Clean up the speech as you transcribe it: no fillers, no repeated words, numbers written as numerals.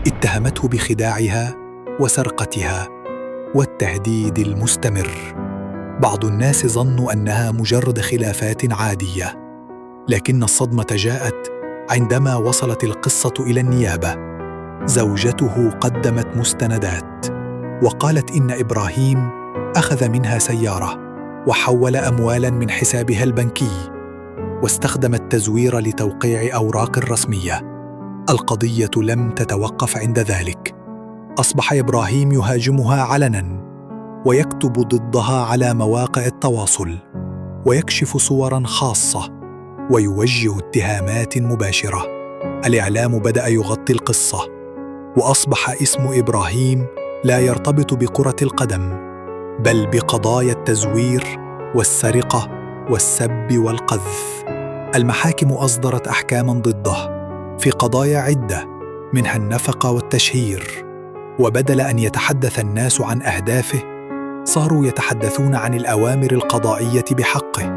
اتهمته بخداعها وسرقتها والتهديد المستمر. بعض الناس ظنوا أنها مجرد خلافات عادية، لكن الصدمة جاءت عندما وصلت القصة إلى النيابة. زوجته قدمت مستندات وقالت إن إبراهيم أخذ منها سيارة وحول أموالاً من حسابها البنكي واستخدم التزوير لتوقيع أوراق رسمية. القضية لم تتوقف عند ذلك. أصبح إبراهيم يهاجمها علناً ويكتب ضدها على مواقع التواصل ويكشف صوراً خاصة ويوجه اتهامات مباشرة. الإعلام بدأ يغطي القصة، وأصبح اسم إبراهيم لا يرتبط بكرة القدم بل بقضايا التزوير والسرقة والسب والقذف. المحاكم أصدرت أحكاماً ضده في قضايا عدة، منها النفقة والتشهير. وبدل أن يتحدث الناس عن أهدافه، صاروا يتحدثون عن الأوامر القضائية بحقه.